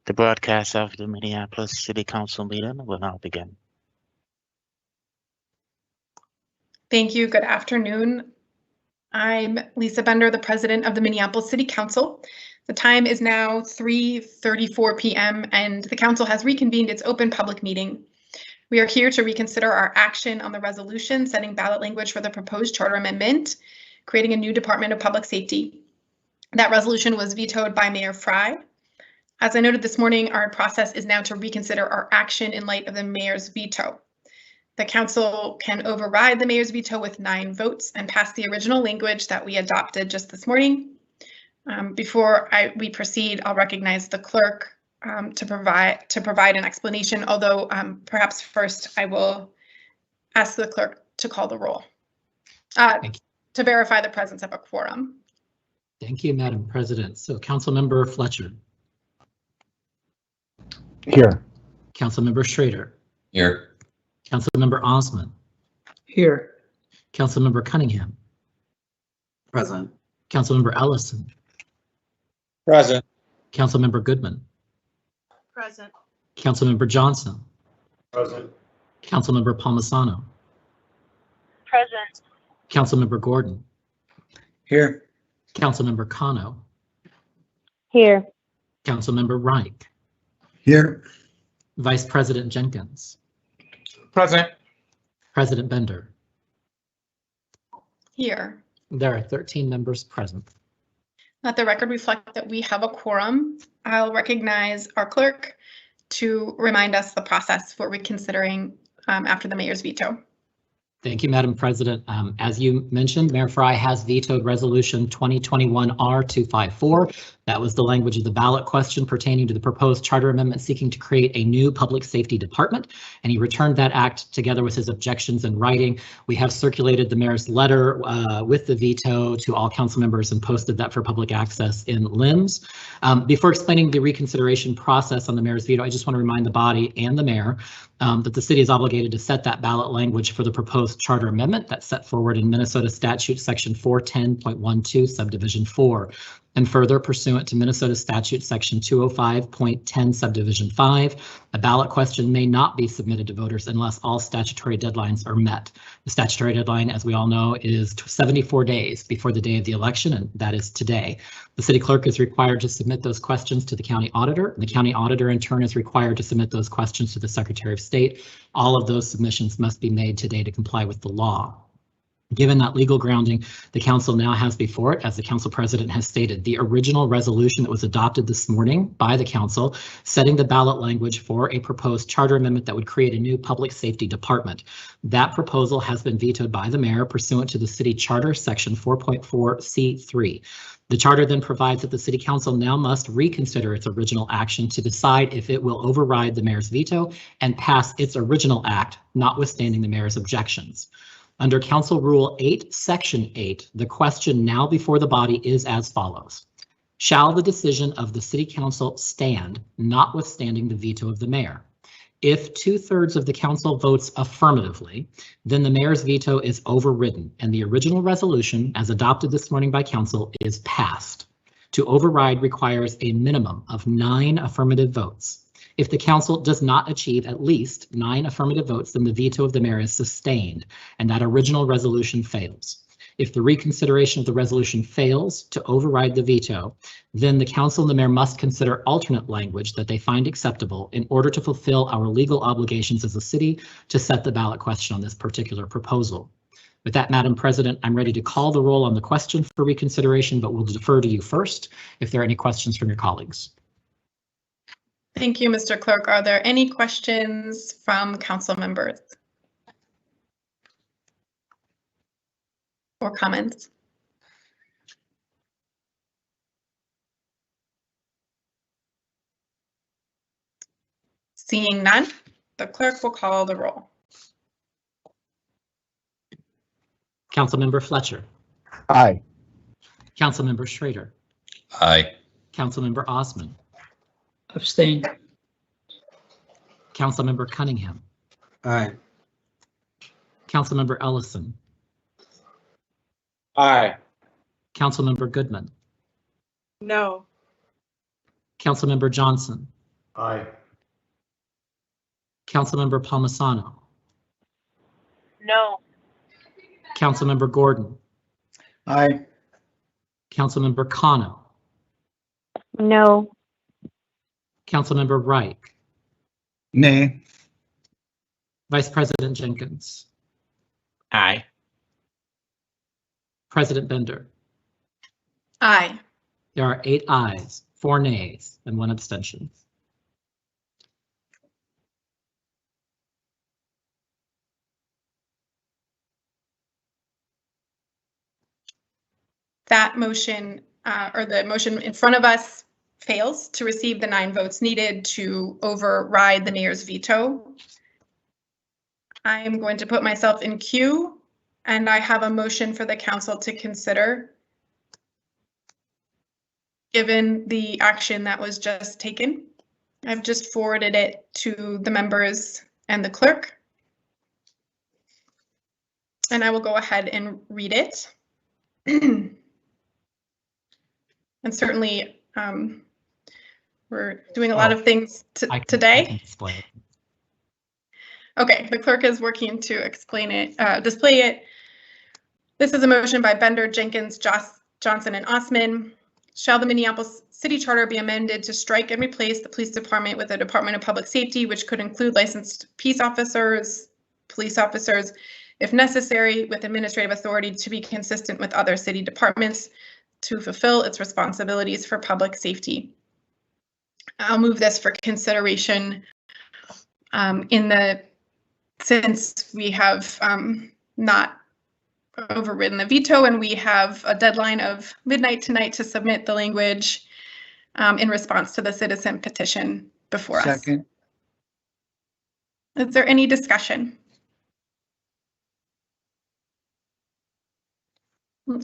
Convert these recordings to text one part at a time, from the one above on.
The broadcast of the Minneapolis City Council meeting will now begin. Thank you. Good afternoon. I'm Lisa Bender, the president of the Minneapolis City Council. The time is now 3:34 p.m. and the council has reconvened its open public meeting. We are here to reconsider our action on the resolution setting ballot language for the proposed charter amendment, creating a new Department of Public Safety. That resolution was vetoed by Mayor Frey. As I noted this morning, our process is now to reconsider our action in light of the mayor's veto. The council can override the mayor's veto with 9 votes and pass the original language that we adopted just this morning. Before we proceed, I'll recognize the clerk to provide an explanation, although perhaps first I will ask the clerk to call the roll to verify the presence of a quorum. Thank you, Madam President. So Councilmember Fletcher. Here. Councilmember Schrader. Here. Councilmember Osmond. Here. Councilmember Cunningham. Present. Councilmember Ellison. Present. Councilmember Goodman. Present. Councilmember Johnson. Present. Councilmember Palmisano. Present. Councilmember Gordon. Here. Councilmember Cano. Here. Councilmember Reich. Here. Vice President Jenkins. Present. President Bender. Here. There are 13 members present. Let the record reflect that we have a quorum. I'll recognize our clerk to remind us the process for reconsidering after the mayor's veto. Thank you, Madam President. As you mentioned, Mayor Frey has vetoed Resolution 2021 R254. That was the language of the ballot question pertaining to the proposed charter amendment seeking to create a new public safety department, and he returned that act together with his objections in writing. We have circulated the mayor's letter with the veto to all council members and posted that for public access in LIMS. Before explaining the reconsideration process on the mayor's veto, I just want to remind the body and the mayor that the city is obligated to set that ballot language for the proposed charter amendment that's set forward in Minnesota Statute Section 410.12 Subdivision 4. And further, pursuant to Minnesota Statute Section 205.10 Subdivision 5, a ballot question may not be submitted to voters unless all statutory deadlines are met. The statutory deadline, as we all know, is 74 days before the day of the election, and that is today. The city clerk is required to submit those questions to the county auditor. And the county auditor, in turn, is required to submit those questions to the Secretary of State. All of those submissions must be made today to comply with the law. Given that legal grounding, the council now has before it, as the council president has stated, the original resolution that was adopted this morning by the council, setting the ballot language for a proposed charter amendment that would create a new public safety department. That proposal has been vetoed by the mayor pursuant to the city charter section 4.4C3. The charter then provides that the city council now must reconsider its original action to decide if it will override the mayor's veto and pass its original act, notwithstanding the mayor's objections. Under Council Rule 8, Section 8, the question now before the body is as follows. Shall the decision of the City Council stand, notwithstanding the veto of the mayor? If 2/3 of the council votes affirmatively, then the mayor's veto is overridden and the original resolution, as adopted this morning by council, is passed. To override requires a minimum of 9 affirmative votes. If the council does not achieve at least 9 affirmative votes, then the veto of the mayor is sustained and that original resolution fails. If the reconsideration of the resolution fails to override the veto, then the council and the mayor must consider alternate language that they find acceptable in order to fulfill our legal obligations as a city to set the ballot question on this particular proposal. With that, Madam President, I'm ready to call the roll on the question for reconsideration, but we'll defer to you first if there are any questions from your colleagues. Thank you, Mr. Clerk. Are there any questions from council members or comments? Seeing none, the clerk will call the roll. Councilmember Fletcher. Aye. Councilmember Schrader. Aye. Councilmember Osmond. Abstain. Councilmember Cunningham. Aye. Councilmember Ellison. Aye. Councilmember Goodman. No. Councilmember Johnson. Aye. Councilmember Palmisano, No. Councilmember Gordon, Aye. Councilmember Kano, No. Councilmember Reich, Nay. Vice President Jenkins, Aye. President Bender. Aye. There are 8 ayes, 4 nays, and 1 abstention. That motion, or the motion in front of us, fails to receive the 9 votes needed to override the mayor's veto. I am going to put myself in queue, and I have a motion for the council to consider, given the action that was just taken. I've just forwarded it to the members and the clerk. And I will go ahead and read it. And certainly, we're doing a lot of things today. I can display it. Okay, the clerk is working to explain it, display it. This is a motion by Bender, Jenkins, Johnson, and Osman. Shall the Minneapolis City Charter be amended to strike and replace the police department with a Department of Public Safety, which could include licensed peace officers, police officers, if necessary, with administrative authority to be consistent with other city departments to fulfill its responsibilities for public safety. I'll move this for consideration since we have not overridden the veto, and we have a deadline of midnight tonight to submit the language in response to the citizen petition before us. Second. Is there any discussion?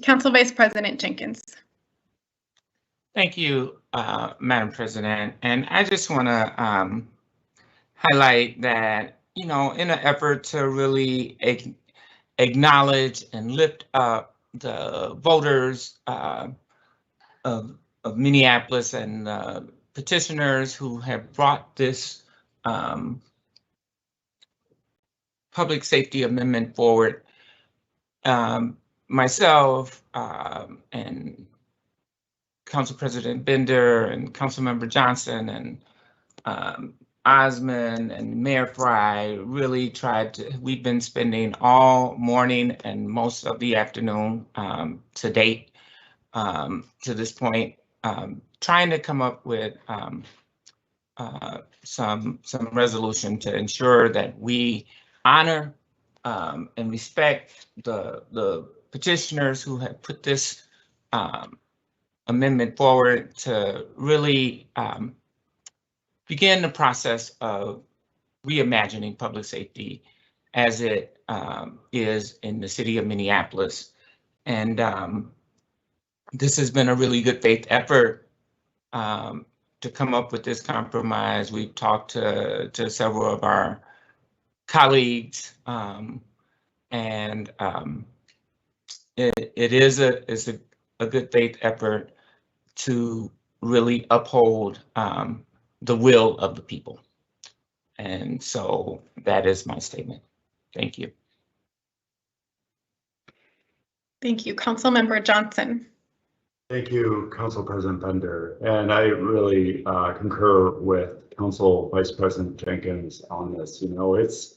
Council Vice President Jenkins. Thank you, Madam President. And I just want to highlight that, you know, in an effort to really acknowledge and lift up the voters of Minneapolis and petitioners who have brought this public safety amendment forward. Myself and Council President Bender and Councilmember Johnson and Osman and Mayor Fry really tried to, we've been spending all morning and most of the afternoon to date to this point, trying to come up with some resolution to ensure that we honor and respect the petitioners who have put this amendment forward to really begin the process of reimagining public safety as it is in the city of Minneapolis. And this has been a really good faith effort to come up with this compromise. We've talked to several of our colleagues, and it is a good faith effort to really uphold the will of the people. And so that is my statement. Thank you. Thank you. Councilmember Johnson. Thank you, Council President Bender. And I really concur with Council Vice President Jenkins on this. You know, it's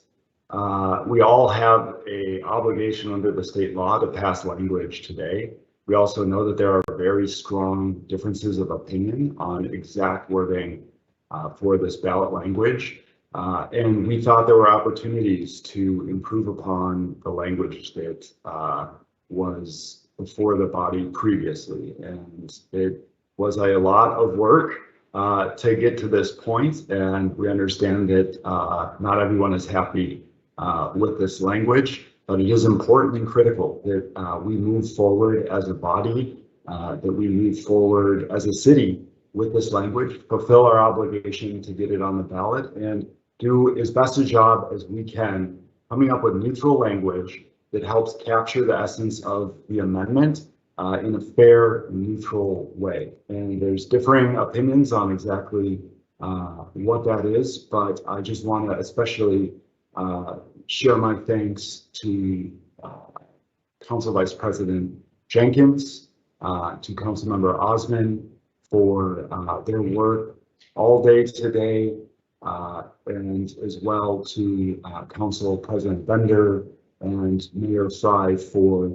we all have an obligation under the state law to pass language today. We also know that there are very strong differences of opinion on exact wording for this ballot language. And we thought there were opportunities to improve upon the language that was before the body previously. And it was a lot of work to get to this point. And we understand that not everyone is happy with this language, but it is important and critical that we move forward as a body, that we move forward as a city with this language, fulfill our obligation to get it on the ballot, and do as best a job as we can coming up with neutral language that helps capture the essence of the amendment in a fair, neutral way. And there's differing opinions on exactly what that is, but I just want to especially share my thanks to Council Vice President Jenkins, to Councilmember Osman for their work all day today, and as well to Council President Bender and Mayor Fry for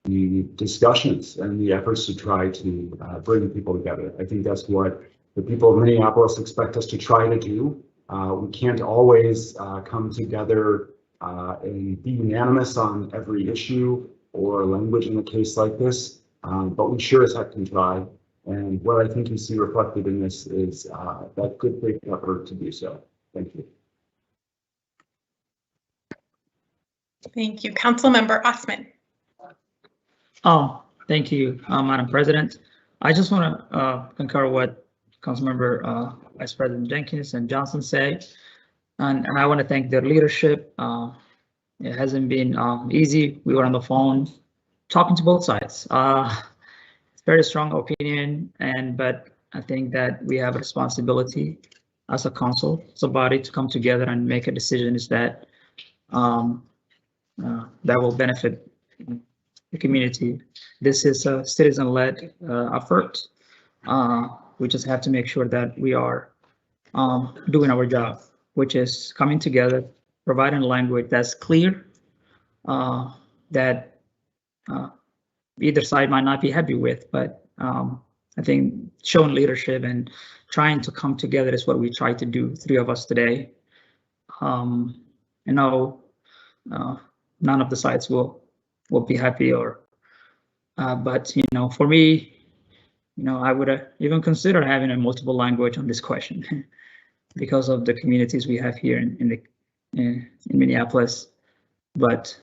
the discussions and the efforts to try to bring people together. I think that's what the people of Minneapolis expect us to try to do. We can't always come together and be unanimous on every issue or language in a case like this, but we sure as heck can try. And what I think you see reflected in this is that good faith effort to do so. Thank you. Thank you. Councilmember Osman. Oh, thank you, Madam President. I just want to concur what Councilmember Vice President Jenkins and Johnson say, and I want to thank their leadership. It hasn't been easy. We were on the phone talking to both sides. It's a very strong opinion, but I think that we have a responsibility as a council, as a body, to come together and make a decision that that will benefit the community. This is a citizen-led effort. We just have to make sure that we are doing our job, which is coming together, providing language that's clear, that either side might not be happy with, but I think showing leadership and trying to come together is what we try to do, three of us today. I know none of the sides will be happy, or but for me, I would even consider having a multiple language on this question because of the communities we have here in Minneapolis. But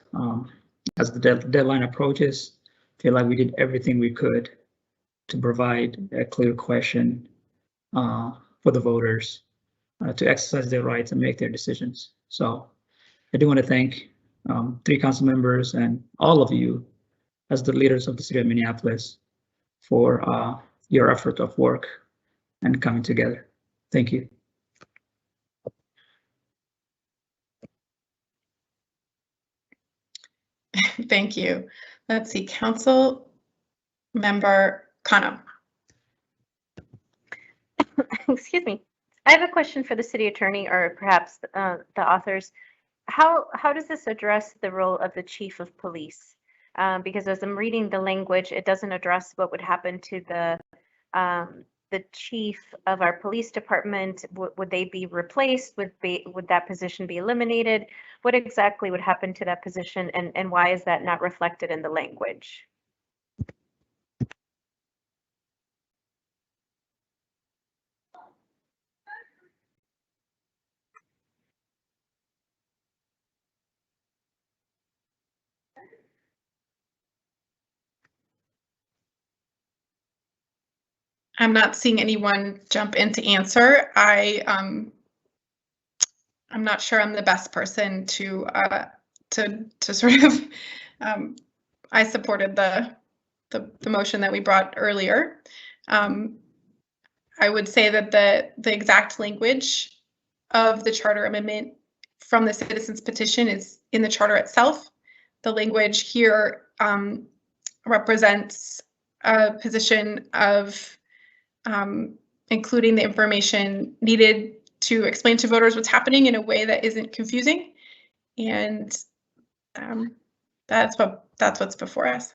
as the deadline approaches, I feel like we did everything we could to provide a clear question for the voters to exercise their rights and make their decisions. So I do want to thank 3 council members and all of you as the leaders of the city of Minneapolis for your effort of work and coming together. Thank you. Thank you. Let's see, Council Member Kano. Excuse me. I have a question for the city attorney, or perhaps the authors. How does this address the role of the chief of police? Because as I'm reading the language, it doesn't address what would happen to the chief of our police department. Would they be replaced? Would that position be eliminated? What exactly would happen to that position, and why is that not reflected in the language? I'm not seeing anyone jump in to answer. I'm not sure I'm the best person to sort of. I supported the motion that we brought earlier. I would say that the exact language of the charter amendment from the citizens petition is in the charter itself. The language here represents a position of including the information needed to explain to voters what's happening in a way that isn't confusing, and that's what's before us.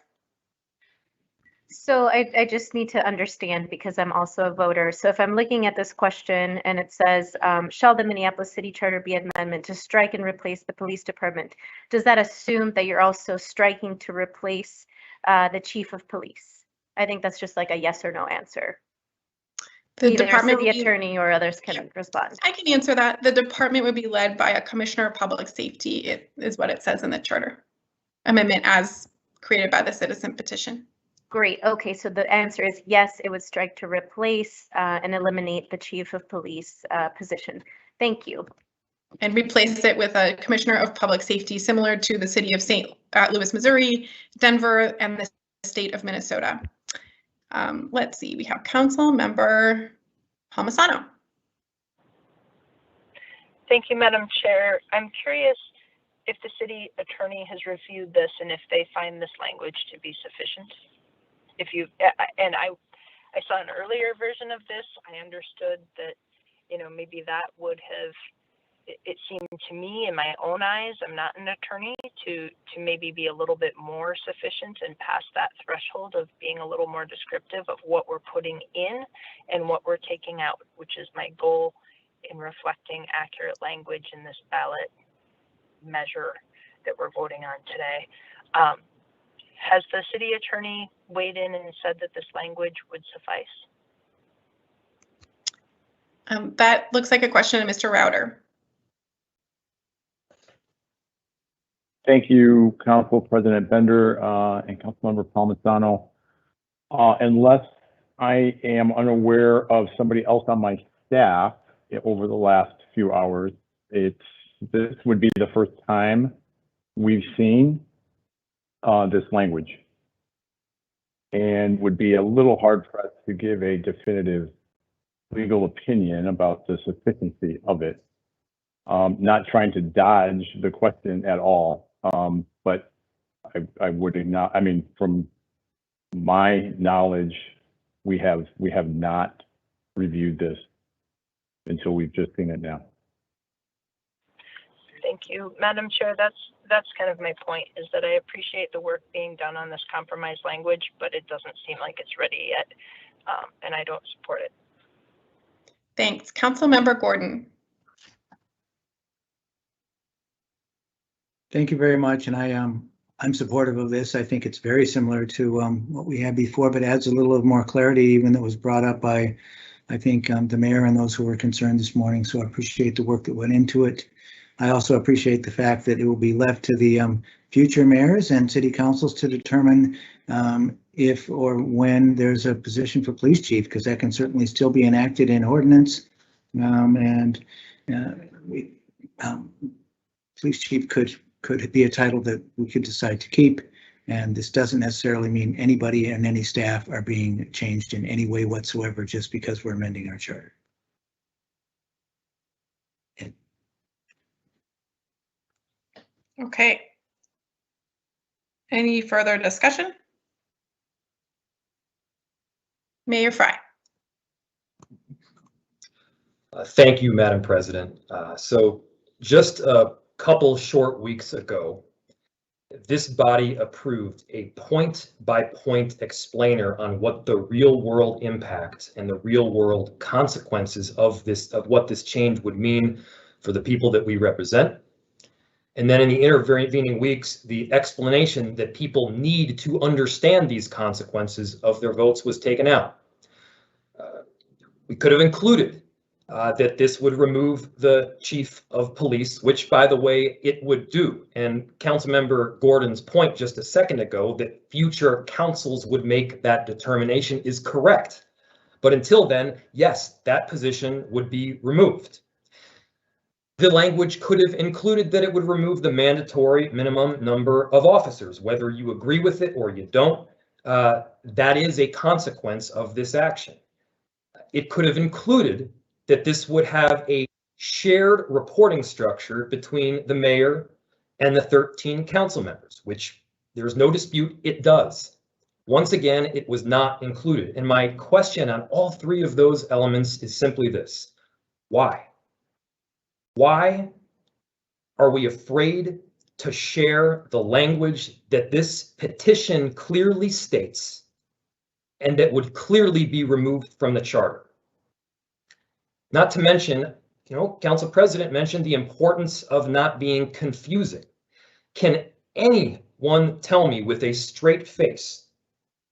So I just need to understand, because I'm also a voter. So if I'm looking at this question and it says, shall the Minneapolis City Charter be amendment to strike and replace the police department? Does that assume that you're also striking to replace the chief of police? I think that's just like a yes or no answer. The Either department city attorney or others can respond. I can answer that. The department would be led by a commissioner of public safety. It is what it says in the charter amendment as created by the citizen petition. Great. Okay, so the answer is yes, it would strike to replace and eliminate the chief of police position. Thank you. And replace it with a commissioner of public safety, similar to the city of St. Louis, Missouri, Denver, and the state of Minnesota. Let's see, we have Council Member Palmisano. Thank you, Madam Chair. I'm curious if the city attorney has reviewed this and if they find this language to be sufficient. If you, and I saw an earlier version of this. I understood that, you know, maybe that would have, it seemed to me in my own eyes, I'm not an attorney, to maybe be a little bit more sufficient and past that threshold of being a little more descriptive of what we're putting in and what we're taking out, which is my goal in reflecting accurate language in this ballot measure that we're voting on today. Has the city attorney weighed in and said that this language would suffice? That looks like a question to Mr. Rauter. Thank you, Council President Bender and Councilmember Palmisano. Unless I am unaware of somebody else on my staff over the last few hours, this would be the first time we've seen this language, and would be a little hard for us to give a definitive legal opinion about the sufficiency of it. Not trying to dodge the question at all, but I would not. I mean, from my knowledge, we have not reviewed this until we've just seen it now. Thank you, Madam Chair. That's kind of my point, is that I appreciate the work being done on this compromise language, but it doesn't seem like it's ready yet, and I don't support it. Thanks. Councilmember Gordon. Thank you very much, and I'm supportive of this. I think it's very similar to what we had before, but adds a little more clarity, even that was brought up by, I think, the mayor and those who were concerned this morning. So I appreciate the work that went into it. I also appreciate the fact that it will be left to the future mayors and city councils to determine if or when there's a position for police chief, because that can certainly still be enacted in ordinance. Police chief could be a title that we could decide to keep. And this doesn't necessarily mean anybody and any staff are being changed in any way whatsoever just because we're amending our charter. Okay. Any further discussion? Mayor Fry. Thank you, Madam President. So just a couple short weeks ago, this body approved a point-by-point explainer on what the real-world impact and the real-world consequences of what this change would mean for the people that we represent. And then in the intervening weeks, the explanation that people need to understand these consequences of their votes was taken out. We could have included that this would remove the chief of police, which, by the way, it would do. And Councilmember Gordon's point just a second ago that future councils would make that determination is correct. But until then, yes, that position would be removed. The language could have included that it would remove the mandatory minimum number of officers, whether you agree with it or you don't. That is a consequence of this action. It could have included that this would have a shared reporting structure between the mayor and the 13 council members, which there's no dispute it does. Once again, it was not included. And my question on all three of those elements is simply this: why? Why are we afraid to share the language that this petition clearly states and that would clearly be removed from the charter? Not to mention, Council President mentioned the importance of not being confusing. Can anyone tell me with a straight face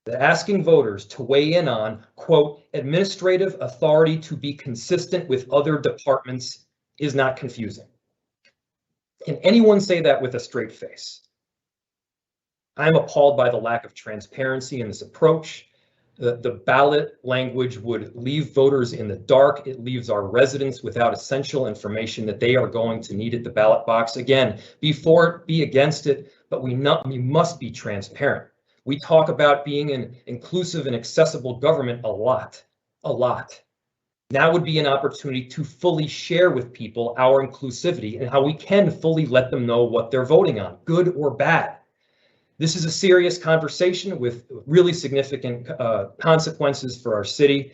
that asking voters to weigh in on, quote, administrative authority to be consistent with other departments is not confusing? Can anyone say that with a straight face? I'm appalled by the lack of transparency in this approach. The ballot language would leave voters in the dark. It leaves our residents without essential information that they are going to need at the ballot box. Again, be for it, be against it, but we must be transparent. We talk about being an inclusive and accessible government a lot. Now would be an opportunity to fully share with people our inclusivity and how we can fully let them know what they're voting on, good or bad. This is a serious conversation with really significant consequences for our city.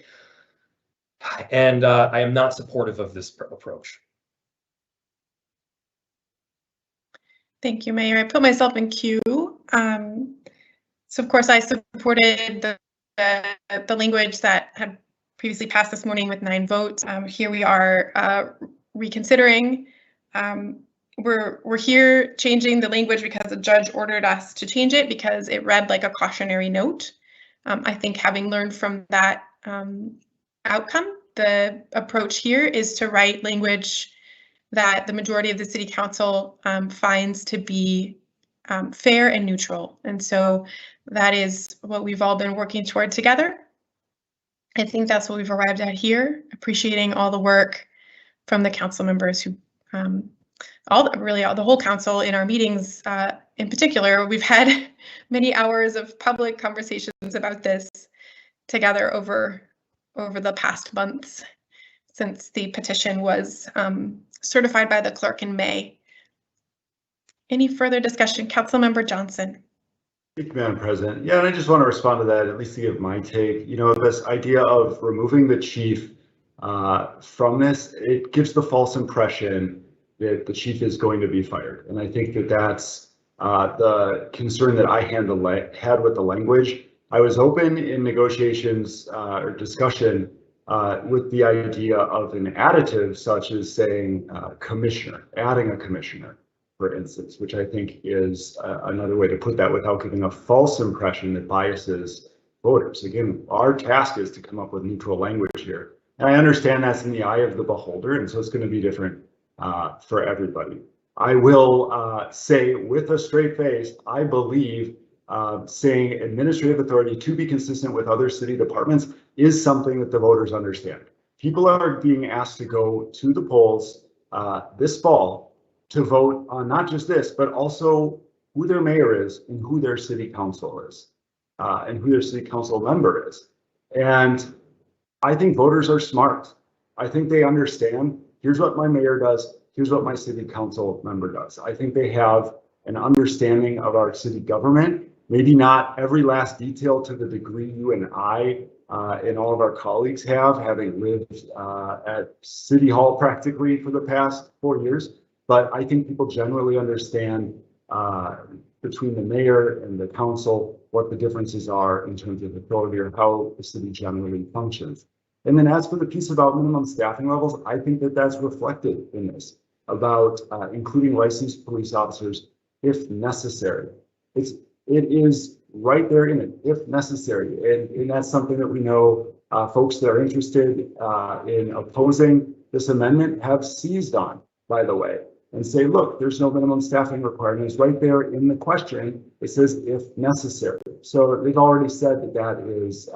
And I am not supportive of this approach. Thank you, Mayor. I put myself in queue. So of course I supported the language that had previously passed this morning with 9 votes. Here we are reconsidering. We're here changing the language because the judge ordered us to change it because it read like a cautionary note. I think having learned from that outcome, the approach here is to write language that the majority of the city council finds to be fair and neutral. And so that is what we've all been working toward together. I think that's what we've arrived at here, appreciating all the work from the council members who, the whole council in our meetings in particular. We've had many hours of public conversations about this together over the past months since the petition was certified by the clerk in May. Any further discussion? Councilmember Johnson. Thank you, Madam President. Yeah, and I just want to respond to that, at least to give my take. You know, this idea of removing the chief from this, it gives the false impression that the chief is going to be fired. And I think that that's the concern that I had with the language. I was open in negotiations or discussion with the idea of an additive such as saying commissioner, adding a commissioner, for instance, which I think is another way to put that without giving a false impression that biases voters. Again, our task is to come up with neutral language here. And I understand that's in the eye of the beholder, and so it's going to be different for everybody. I will say with a straight face, I believe saying administrative authority to be consistent with other city departments is something that the voters understand. People are being asked to go to the polls this fall to vote on not just this, but also who their mayor is and who their city council is, and who their city council member is. And I think voters are smart. I think they understand, here's what my mayor does, here's what my city council member does. I think they have an understanding of our city government, maybe not every last detail to the degree you and I and all of our colleagues have, having lived at City Hall practically for the past 4 years. But I think people generally understand between the mayor and the council what the differences are in terms of authority or how the city generally functions. And then as for the piece about minimum staffing levels, I think that that's reflected in this about including licensed police officers if necessary. It is right there in it, if necessary. And that's something that we know folks that are interested in opposing this amendment have seized on, by the way, and say, look, there's no minimum staffing requirements right there in the question. It says if necessary. So they've already said that that is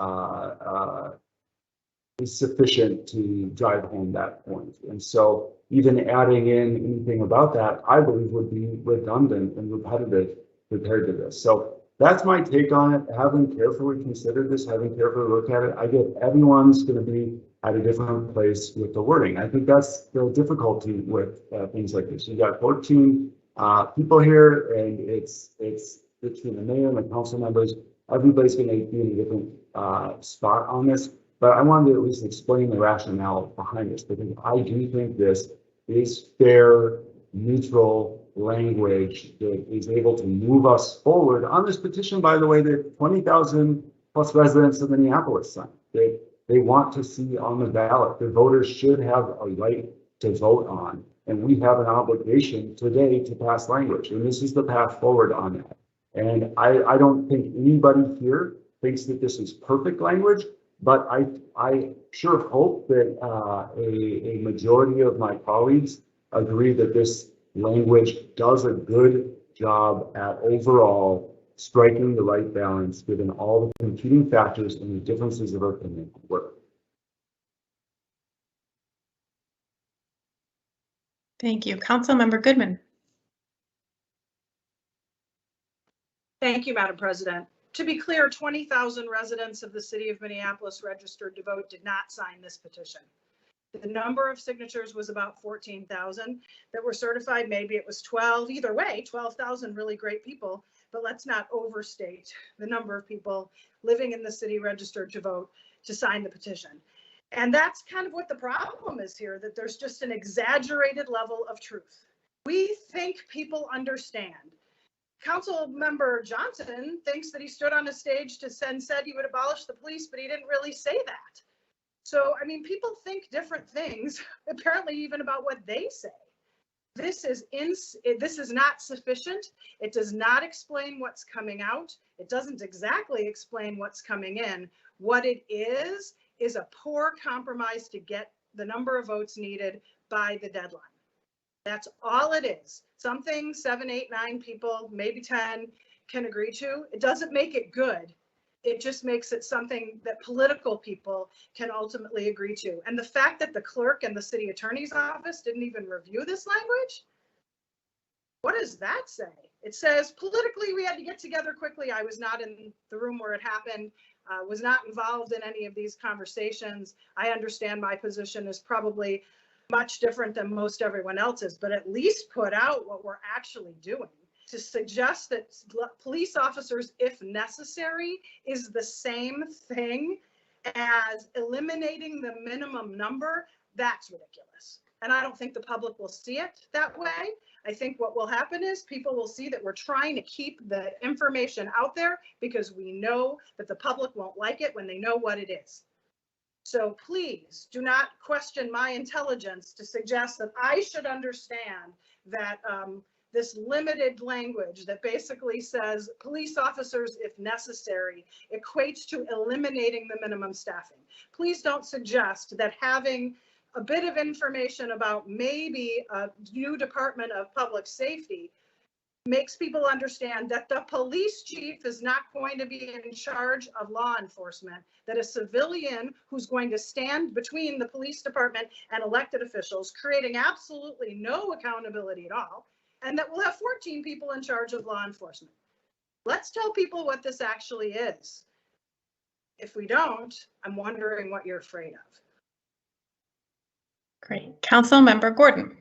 sufficient to drive home that point. And so even adding in anything about that, I believe would be redundant and repetitive compared to this. So that's my take on it. Having carefully considered this, having carefully looked at it, I get everyone's going to be at a different place with the wording. I think that's the difficulty with things like this. You got 14 people here, and it's between the mayor and the council members. Everybody's going to be in a different spot on this. But I wanted to at least explain the rationale behind this, because I do think this is fair, neutral language that is able to move us forward on this petition, by the way, that 20,000 plus residents of Minneapolis signed. They want to see on the ballot. The voters should have a right to vote on, and we have an obligation today to pass language, and this is the path forward on that. And I don't think anybody here thinks that this is perfect language, but I sure hope that a majority of my colleagues agree that this language does a good job at overall striking the right balance given all the competing factors and the differences of our opinion at work. Thank you. Councilmember Goodman. Thank you, Madam President. To be clear, 20,000 residents of the city of Minneapolis registered to vote did not sign this petition. The number of signatures was about 14,000 that were certified. Maybe it was 12. Either way, 12,000 really great people, but let's not overstate the number of people living in the city registered to vote to sign the petition. And that's kind of what the problem is here, that there's just an exaggerated level of truth. We think people understand. Council member Johnson thinks that he stood on a stage and said he would abolish the police, but he didn't really say that. So, I mean, people think different things, apparently even about what they say. This is not sufficient. It does not explain what's coming out. It doesn't exactly explain what's coming in. What it is a poor compromise to get the number of votes needed by the deadline. That's all it is. Something 7, 8, 9 people, maybe 10 can agree to. It doesn't make it good. It just makes it something that political people can ultimately agree to. And the fact that the clerk and the city attorney's office didn't even review this language, what does that say? It says politically we had to get together quickly. I was not in the room where it happened, was not involved in any of these conversations. I understand my position is probably much different than most everyone else's, but at least put out what we're actually doing. To suggest that police officers, if necessary, is the same thing as eliminating the minimum number, that's ridiculous. And I don't think the public will see it that way. I think what will happen is people will see that we're trying to keep the information out there because we know that the public won't like it when they know what it is. So please do not question my intelligence to suggest that I should understand that this limited language that basically says police officers, if necessary, equates to eliminating the minimum staffing. Please don't suggest that having a bit of information about maybe a new Department of Public Safety makes people understand that the police chief is not going to be in charge of law enforcement, that a civilian who's going to stand between the police department and elected officials, creating absolutely no accountability at all, and that we'll have 14 people in charge of law enforcement. Let's tell people what this actually is. If we don't, I'm wondering what you're afraid of. Great. Council Member Gordon.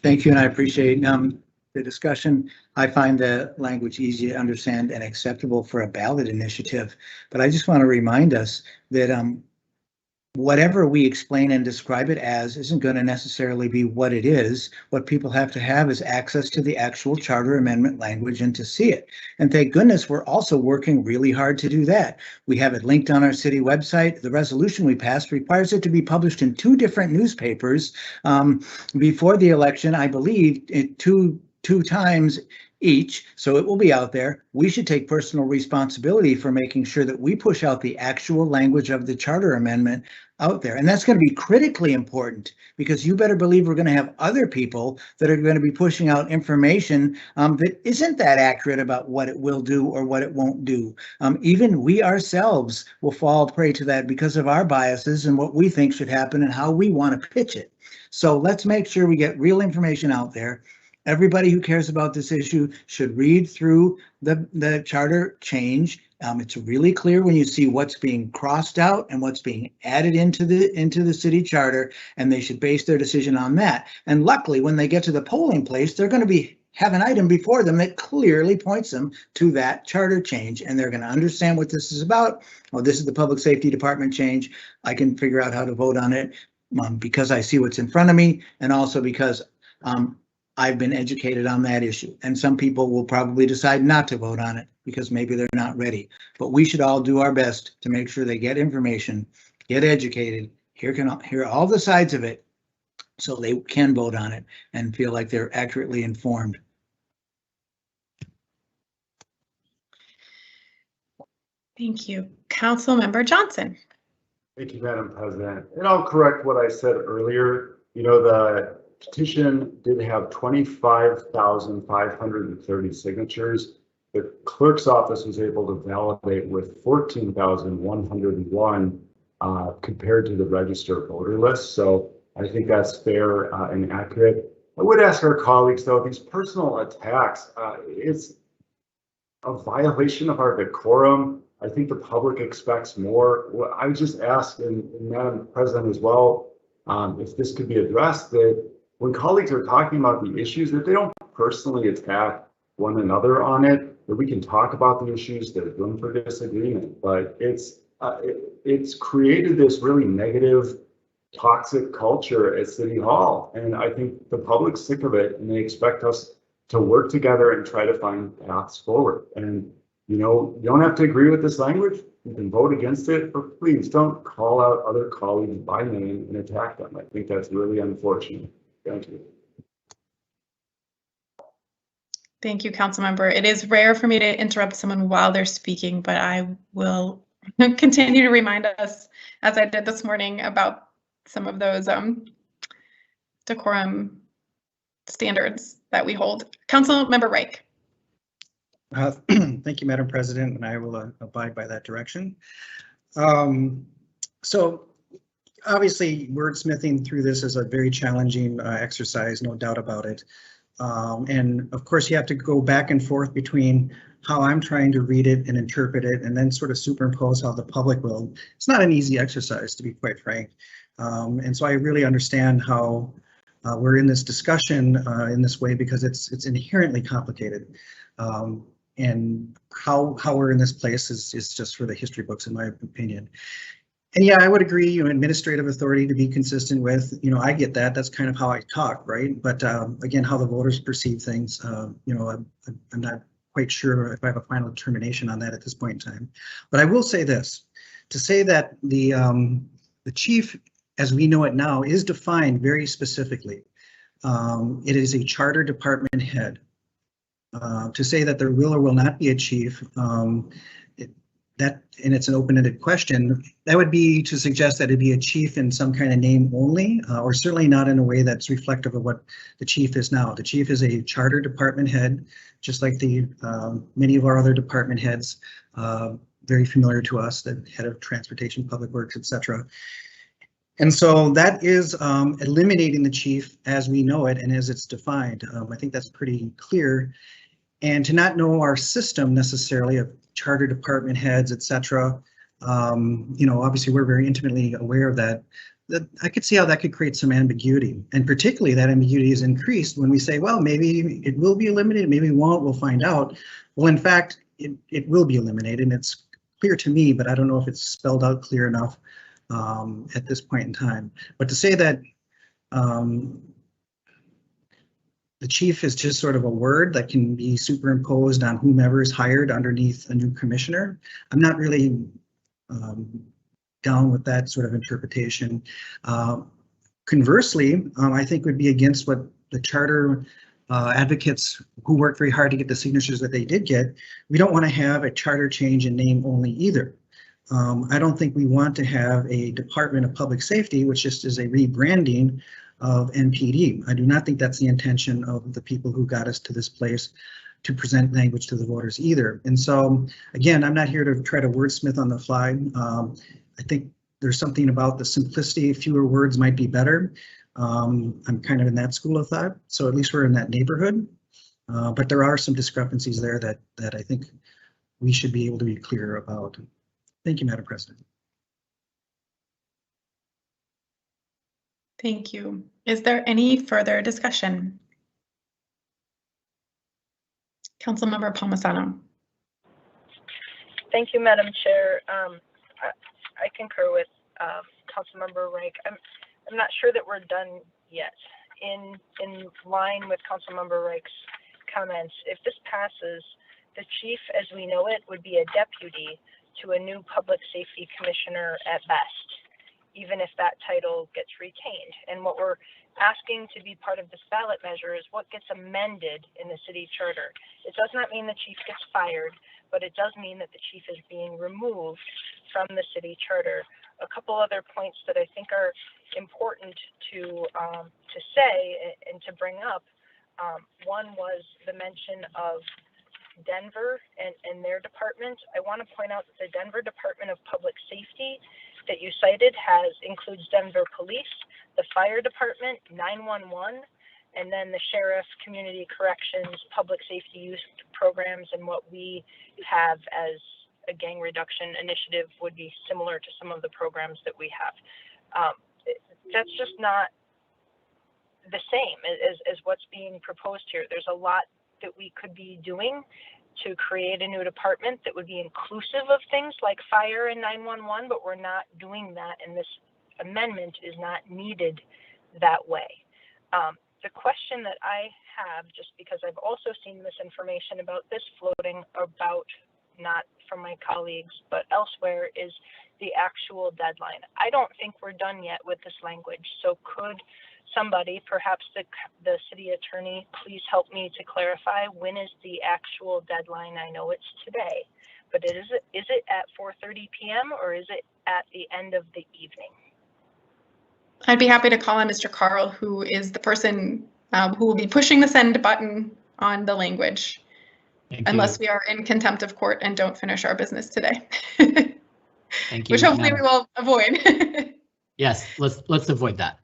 Thank you, and I appreciate the discussion. I find the language easy to understand and acceptable for a ballot initiative, but I just want to remind us that whatever we explain and describe it as isn't going to necessarily be what it is. What people have to have is access to the actual charter amendment language and to see it. And thank goodness we're also working really hard to do that. We have it linked on our city website. The resolution we passed requires it to be published in 2 different newspapers before the election, I believe, two times each, so it will be out there. We should take personal responsibility for making sure that we push out the actual language of the charter amendment out there. And that's going to be critically important because you better believe we're going to have other people that are going to be pushing out information that isn't that accurate about what it will do or what it won't do. Even we ourselves will fall prey to that because of our biases and what we think should happen and how we want to pitch it. So let's make sure we get real information out there. Everybody who cares about this issue should read through the charter change. It's really clear when you see what's being crossed out and what's being added into the city charter, and they should base their decision on that. And luckily, when they get to the polling place, they're going to have an item before them that clearly points them to that charter change, and they're going to understand what this is about. Oh, this is the public safety department change. I can figure out how to vote on it because I see what's in front of me, and also because I've been educated on that issue. And some people will probably decide not to vote on it because maybe they're not ready. But we should all do our best to make sure they get information, get educated, hear all the sides of it so they can vote on it and feel like they're accurately informed. Thank you. Council Member Johnson. Thank you, Madam President. And I'll correct what I said earlier. You know, the petition did have 25,530 signatures. The clerk's office was able to validate with 14,101 compared to the registered voter list. So I think that's fair and accurate. I would ask our colleagues, though, these personal attacks, it's a violation of our decorum. I think the public expects more. Well, I would just ask, and Madam President as well, if this could be addressed, that when colleagues are talking about the issues, that they don't personally attack one another on it, that we can talk about the issues, there's room for disagreement, but it's created this really negative, toxic culture at City Hall. And I think the public's sick of it, and they expect us to work together and try to find paths forward. And, you know, you don't have to agree with this language. You can vote against it, but please don't call out other colleagues by name and attack them. I think that's really unfortunate. Thank you. Thank you, Councilmember. It is rare for me to interrupt someone while they're speaking, but I will continue to remind us, as I did this morning, about some of those decorum standards that we hold. Councilmember Reich. Thank you, Madam President, and I will abide by that direction. So obviously, wordsmithing through this is a very challenging exercise, no doubt about it. And of course, you have to go back and forth between how I'm trying to read it and interpret it, and then sort of superimpose how the public will. It's not an easy exercise, to be quite frank. And so I really understand how we're in this discussion in this way, because it's inherently complicated. And how we're in this place is just for the history books, in my opinion. And yeah, I would agree, you know, administrative authority to be consistent with, you know, I get that. That's kind of how I talk, right? But again, how the voters perceive things, you know, I'm not quite sure if I have a final determination on that at this point in time. But I will say this, to say that the chief, as we know it now, is defined very specifically. It is a charter department head. To say that there will or will not be a chief, and it's an open-ended question, that would be to suggest that it'd be a chief in some kind of name only, or certainly not in a way that's reflective of what the chief is now. The chief is a charter department head, just like the many of our other department heads, very familiar to us, the head of transportation, public works, etc. And so that is eliminating the chief as we know it and as it's defined. I think that's pretty clear. And to not know our system necessarily of charter department heads, etc. You know, obviously we're very intimately aware of that. I could see how that could create some ambiguity, and particularly that ambiguity is increased when we say, well, maybe it will be eliminated, maybe it won't, we'll find out. Well, in fact, it will be eliminated, and it's clear to me, but I don't know if it's spelled out clear enough at this point in time. But to say that the chief is just sort of a word that can be superimposed on whomever is hired underneath a new commissioner, I'm not really down with that sort of interpretation. Conversely, I think would be against what the charter advocates who worked very hard to get the signatures that they did get. We don't want to have a charter change in name only either. I don't think we want to have a Department of Public Safety, which just is a rebranding of NPD. I do not think that's the intention of the people who got us to this place to present language to the voters either. And so, again, I'm not here to try to wordsmith on the fly. I think there's something about the simplicity, fewer words might be better. I'm kind of in that school of thought, so at least we're in that neighborhood. But there are some discrepancies there that I think we should be able to be clear about. Thank you, Madam President. Thank you. Is there any further discussion? Councilmember Palmisano. Thank you, Madam Chair. I concur with Councilmember Reich. I'm not sure that we're done yet. In line with Councilmember Reich's comments, if this passes, the chief, as we know it, would be a deputy to a new public safety commissioner at best, even if that title gets retained. And what we're asking to be part of this ballot measure is what gets amended in the city charter. It does not mean the chief gets fired, but it does mean that the chief is being removed from the city charter. A couple other points that I think are important to say and to bring up. One was the mention of Denver and their department. I want to point out that the Denver Department of Public Safety that you cited includes Denver Police, the Fire Department, 911, and then the Sheriff, Community Corrections, Public Safety Youth Programs, and what we have as a gang reduction initiative would be similar to some of the programs that we have. That's just not the same as what's being proposed here. There's a lot that we could be doing to create a new department that would be inclusive of things like fire and 911, but we're not doing that, and this amendment is not needed that way. The question that I have, just because I've also seen misinformation about this floating about, not from my colleagues, but elsewhere, is the actual deadline. I don't think we're done yet with this language. So could somebody, perhaps the city attorney, please help me to clarify when is the actual deadline? I know it's today, but is it at 4:30 p.m. or is it at the end of the evening? I'd be happy to call on Mr. Carl, who is the person who will be pushing the send button on the language, unless we are in contempt of court and don't finish our business today. Thank you. Which hopefully we will avoid. Yes, let's avoid that.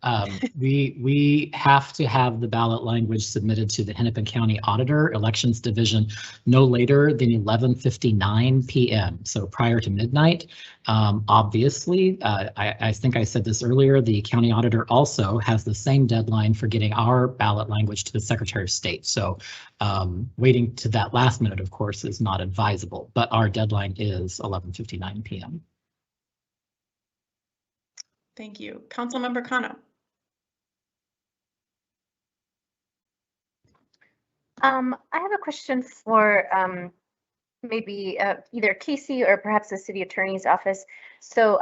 We have to have the ballot language submitted to the Hennepin County Auditor Elections Division no later than 11:59 p.m. So prior to midnight. Obviously, I think I said this earlier, the county auditor also has the same deadline for getting our ballot language to the Secretary of State. So waiting to that last minute, of course, is not advisable, but our deadline is 11:59 p.m. Thank you. Councilmember Kano. I have a question for maybe either Casey or perhaps the city attorney's office. So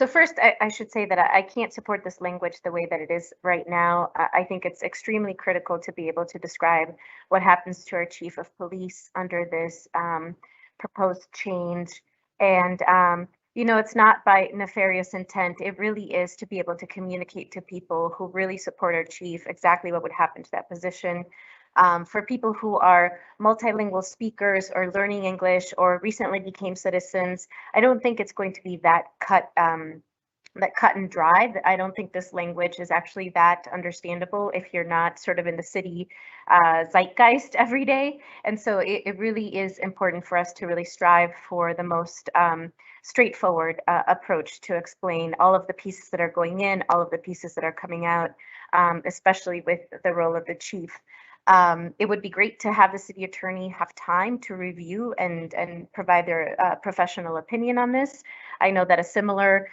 first, I should say that I can't support this language the way that it is right now. I think it's extremely critical to be able to describe what happens to our chief of police under this proposed change. And you know, it's not by nefarious intent. It really is to be able to communicate to people who really support our chief exactly what would happen to that position. For people who are multilingual speakers or learning English or recently became citizens, I don't think it's going to be that cut and dry. I don't think this language is actually that understandable if you're not sort of in the city zeitgeist every day. And so it really is important for us to really strive for the most straightforward approach to explain all of the pieces that are going in, all of the pieces that are coming out, especially with the role of the chief. It would be great to have the city attorney have time to review and provide their professional opinion on this. I know that a similar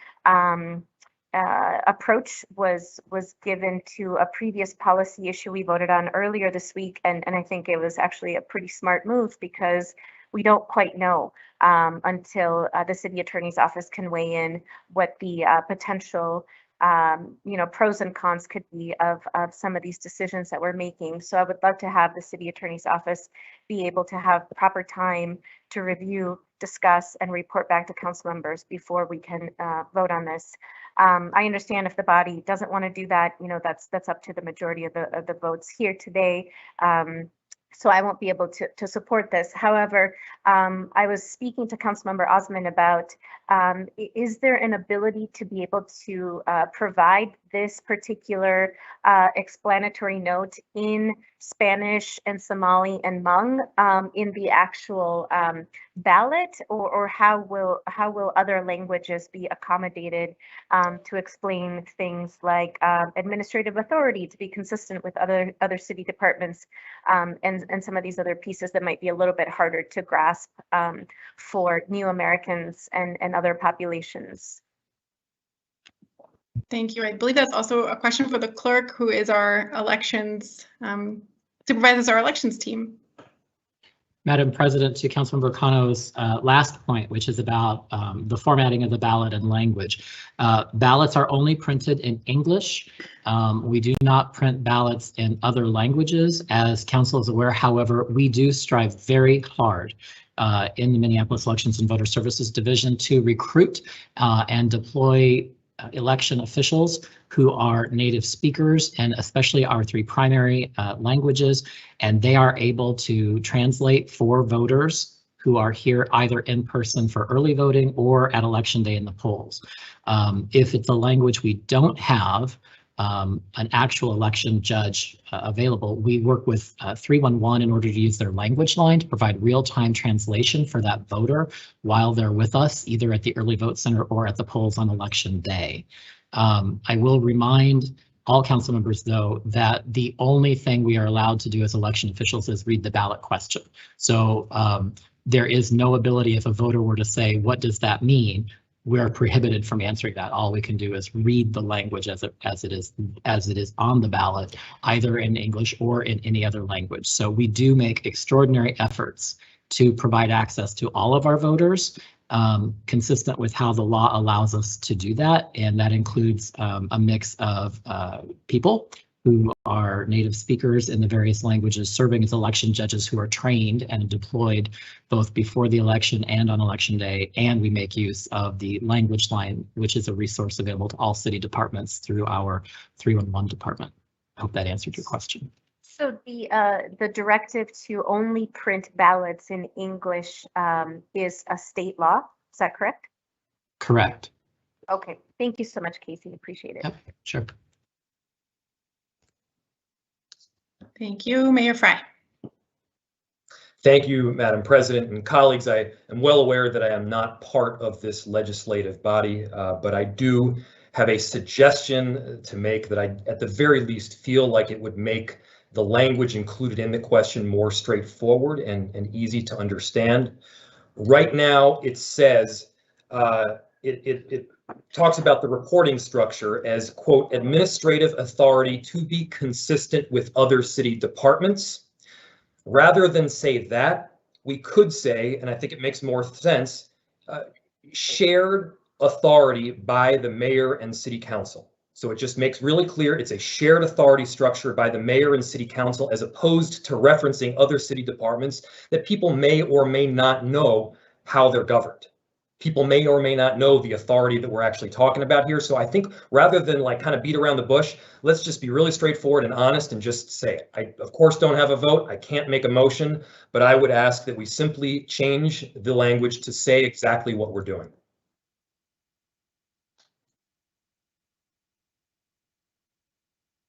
approach was given to a previous policy issue we voted on earlier this week, and I think it was actually a pretty smart move because we don't quite know until the city attorney's office can weigh in what the potential pros and cons could be of some of these decisions that we're making. So I would love to have the city attorney's office be able to have proper time to review, discuss, and report back to council members before we can vote on this. I understand if the body doesn't want to do that, that's up to the majority of the votes here today. So I won't be able to support this. However, I was speaking to Councilmember Osman about, is there an ability to be able to provide this particular explanatory note in Spanish and Somali and Hmong in the actual ballot, or how will other languages be accommodated to explain things like administrative authority to be consistent with other city departments and some of these other pieces that might be a little bit harder to grasp for new Americans and other populations. Thank you. I believe that's also a question for the clerk, who is our elections, supervises our elections team. Madam President, to Councilmember Kano's last point, which is about the formatting of the ballot and language. Ballots are only printed in English. We do not print ballots in other languages, as council is aware. However, we do strive very hard in the Minneapolis Elections and Voter Services Division to recruit and deploy election officials who are native speakers, and especially our three primary languages, and they are able to translate for voters who are here either in person for early voting or at election day in the polls. If it's a language we don't have, an actual election judge available, we work with 311 in order to use their language line to provide real-time translation for that voter while they're with us, either at the early vote center or at the polls on election day. I will remind all council members, though, that the only thing we are allowed to do as election officials is read the ballot question. So there is no ability, if a voter were to say, what does that mean? We're prohibited from answering that. All we can do is read the language as it is on the ballot, either in English or in any other language. So we do make extraordinary efforts to provide access to all of our voters, consistent with how the law allows us to do that. And that includes a mix of people who are native speakers in the various languages, serving as election judges who are trained and deployed both before the election and on election day. And we make use of the language line, which is a resource available to all city departments through our 311 department. I hope that answered your question. So the directive to only print ballots in English is a state law. Is that correct? Correct. Okay. Thank you so much, Casey. Appreciate it. Yep, sure. Thank you, Mayor Fry. Thank you, Madam President and colleagues. I am well aware that I am not part of this legislative body, but I do have a suggestion to make that I, at the very least, feel like it would make the language included in the question more straightforward and easy to understand. Right now, it says, it talks about the reporting structure as, quote, administrative authority to be consistent with other city departments. Rather than say that, we could say, and I think it makes more sense, shared authority by the mayor and city council. So it just makes really clear it's a shared authority structure by the mayor and city council, as opposed to referencing other city departments that people may or may not know how they're governed. People may or may not know the authority that we're actually talking about here. So I think rather than like kind of beat around the bush, let's just be really straightforward and honest and just say it. I, of course, don't have a vote. I can't make a motion, but I would ask that we simply change the language to say exactly what we're doing.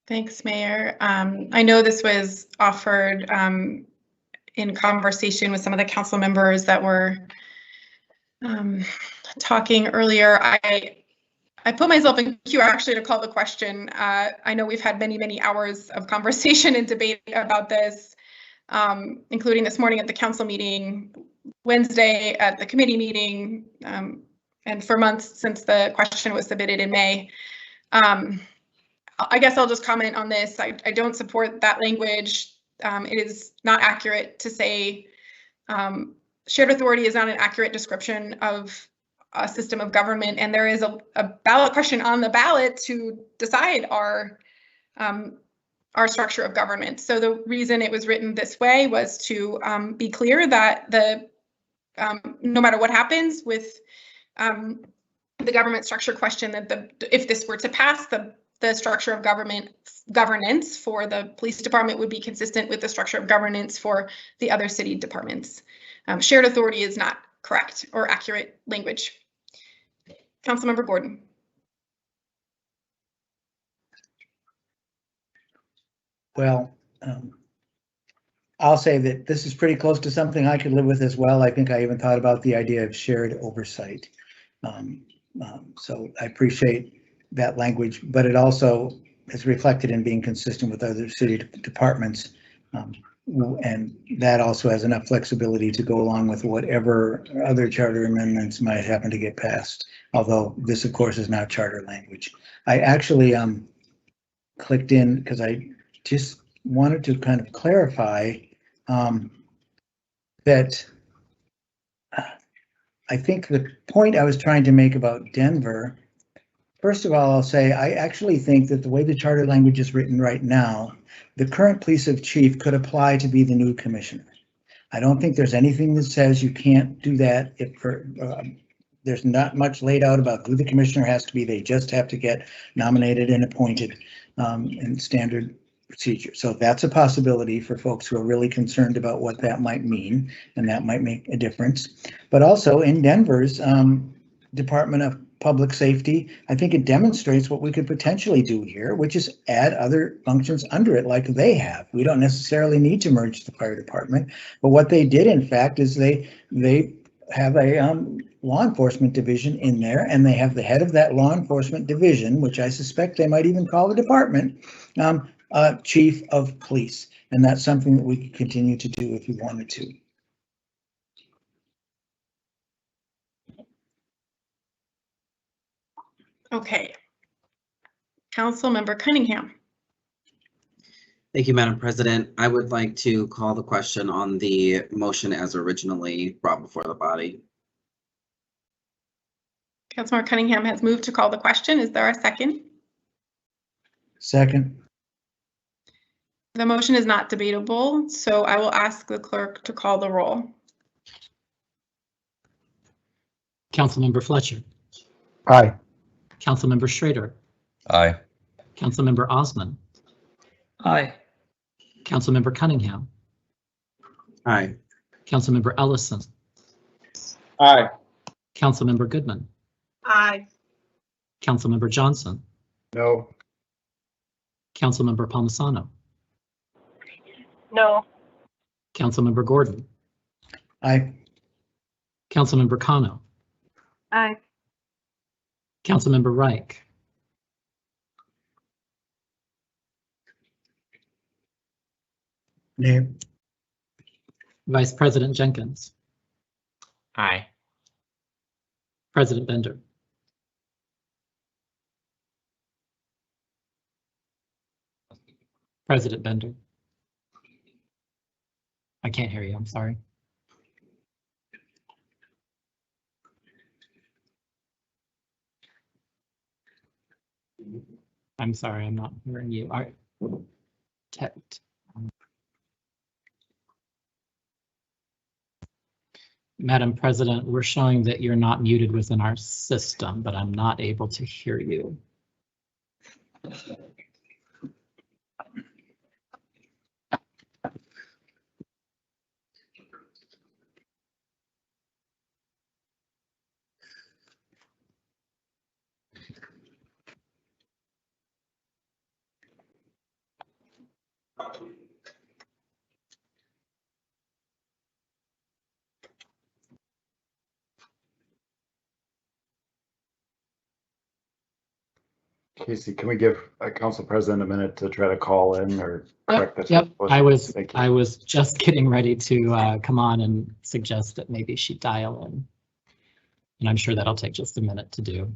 Thanks, Mayor. I know this was offered in conversation with some of the council members that were talking earlier. I put myself in queue actually to call the question. I know we've had many hours of conversation and debate about this, including this morning at the council meeting, Wednesday at the committee meeting, and for months since the question was submitted in May. I guess I'll just comment on this. I don't support that language. It is not accurate to say shared authority is not an accurate description of a system of government, and there is a ballot question on the ballot to decide our structure of government. So the reason it was written this way was to be clear that no matter what happens with the government structure question, that if this were to pass, the structure of governance for the police department would be consistent with the structure of governance for the other city departments. Shared authority is not correct or accurate language. Councilmember Gordon. Well, I'll say that this is pretty close to something I could live with as well. I think I even thought about the idea of shared oversight. So I appreciate that language, but it also is reflected in being consistent with other city departments. And that also has enough flexibility to go along with whatever other charter amendments might happen to get passed. Although this, of course, is not charter language. I actually clicked in because I just wanted to kind of clarify that I think the point I was trying to make about Denver, first of all, I'll say I actually think that the way the charter language is written right now, the current police chief could apply to be the new commissioner. I don't think there's anything that says you can't do that. There's not much laid out about who the commissioner has to be. They just have to get nominated and appointed in standard procedure. So that's a possibility for folks who are really concerned about what that might mean, and that might make a difference. But also in Denver's Department of public safety, I think it demonstrates what we could potentially do here, which is add other functions under it like they have. We don't necessarily need to merge the fire department, but what they did, in fact, is they have a law enforcement division in there, and they have the head of that law enforcement division, which I suspect they might even call the department, chief of police. And that's something that we could continue to do if we wanted to. Okay. Councilmember Cunningham. Thank you, Madam President. I would like to call the question on the motion as originally brought before the body. Councilmember Cunningham has moved to call the question. Is there a second? Second. The motion is not debatable, so I will ask the clerk to call the roll. Councilmember Fletcher. Aye. Councilmember Schrader. Aye. Councilmember Osman. Aye. Councilmember Cunningham. Aye. Councilmember Ellison. Aye. Councilmember Goodman. Aye. Councilmember Johnson. No. Councilmember Palmisano. No. Councilmember Gordon. Aye. Councilmember Kano. Aye. Councilmember Reich. Nay. Vice President Jenkins. Aye. President Bender. President Bender. I can't hear you, I'm sorry. I'm sorry, I'm not hearing you. All right. Madam President, we're showing that you're not muted within our system, but I'm not able to hear you. Casey, can we give a council president a minute to try to call in or correct this? Yep, I was just getting ready to come on and suggest that maybe she dial in. And I'm sure that'll take just a minute to do.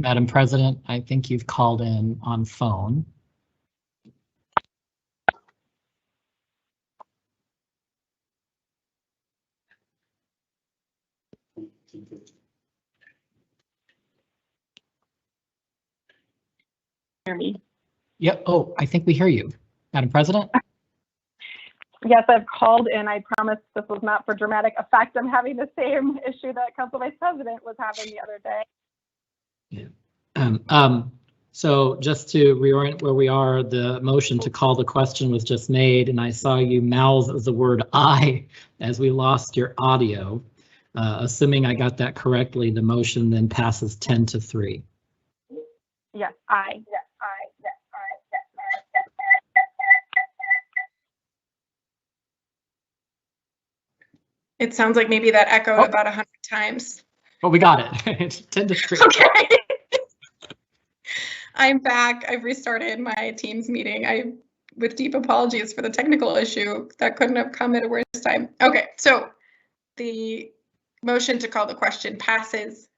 Madam President, I think you've called in on phone. Hear me? Yep. Oh, I think we hear you, Madam President. Yes, I've called and I promise this was not for dramatic effect. I'm having the same issue that Council Vice President was having the other day. Yeah. So just to reorient where we are, the motion to call the question was just made, and I saw you mouth the word "I" as we lost your audio. Assuming I got that correctly, the motion then passes 10-3. Yes, I. It sounds like maybe that echoed about 100 times. Oh, we got it. It's 10-3. Okay. I'm back. I've restarted my Teams meeting. With deep apologies for the technical issue. That couldn't have come at a worse time. Okay, so the motion to call the question passes.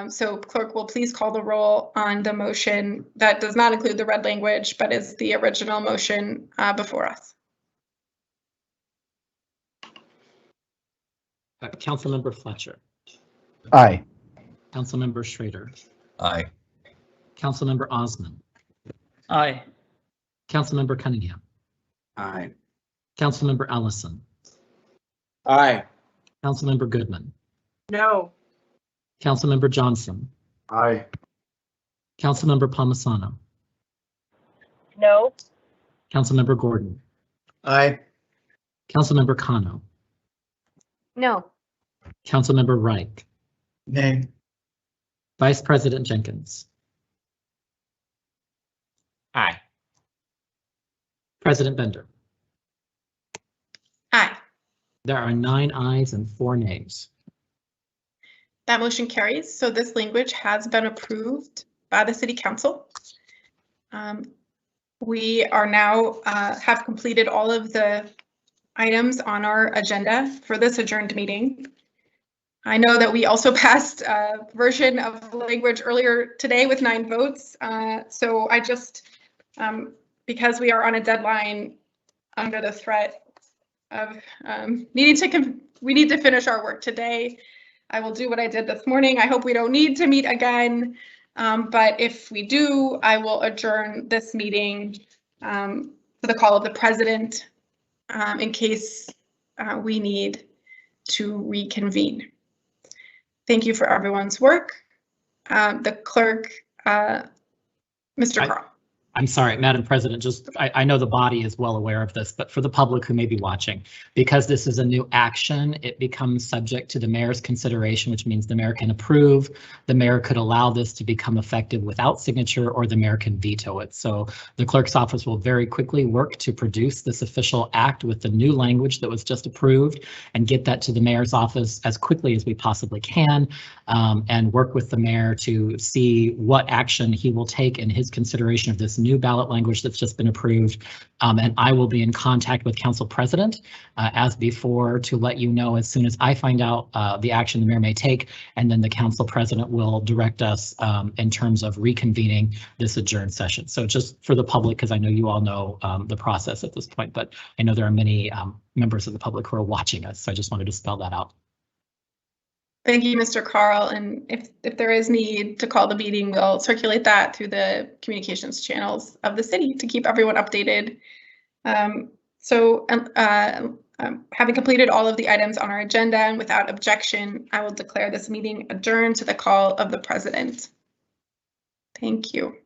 So clerk will please call the roll on the motion that does not include the red language, but is the original motion before us. Councilmember Fletcher. Aye. Councilmember Schrader. Aye. Councilmember Osman. Aye. Councilmember Cunningham. Aye. Councilmember Ellison. Aye. Councilmember Goodman. No. Councilmember Johnson. Aye. Councilmember Palmisano. No. Councilmember Gordon. Aye. Councilmember Kano. No. Councilmember Reich. Nay. Vice President Jenkins. Aye. President Bender. Aye. There are 9 ayes and 4 nays. That motion carries. So this language has been approved by the City Council. We are now have completed all of the items on our agenda for this adjourned meeting. I know that we also passed a version of language earlier today with 9 votes. So I just, because we are on a deadline under the threat of we need to finish our work today. I will do what I did this morning. I hope we don't need to meet again. But if we do, I will adjourn this meeting for the call of the president in case we need to reconvene. Thank you for everyone's work. The clerk, Mr. Carl. I'm sorry, Madam President, I know the body is well aware of this, but for the public who may be watching, because this is a new action, it becomes subject to the mayor's consideration, which means the mayor can approve, the mayor could allow this to become effective without signature, or the mayor can veto it. So the clerk's office will very quickly work to produce this official act with the new language that was just approved and get that to the mayor's office as quickly as we possibly can, and work with the mayor to see what action he will take in his consideration of this new ballot language that's just been approved. And I will be in contact with Council President as before to let you know as soon as I find out the action the mayor may take, and then the Council President will direct us in terms of reconvening this adjourned session. So just for the public, because I know you all know the process at this point, but I know there are many members of the public who are watching us, so I just wanted to spell that out. Thank you, Mr. Carl. And if there is need to call the meeting, we'll circulate that through the communications channels of the city to keep everyone updated. Having completed all of the items on our agenda and without objection, I will declare this meeting adjourned to the call of the president. Thank you.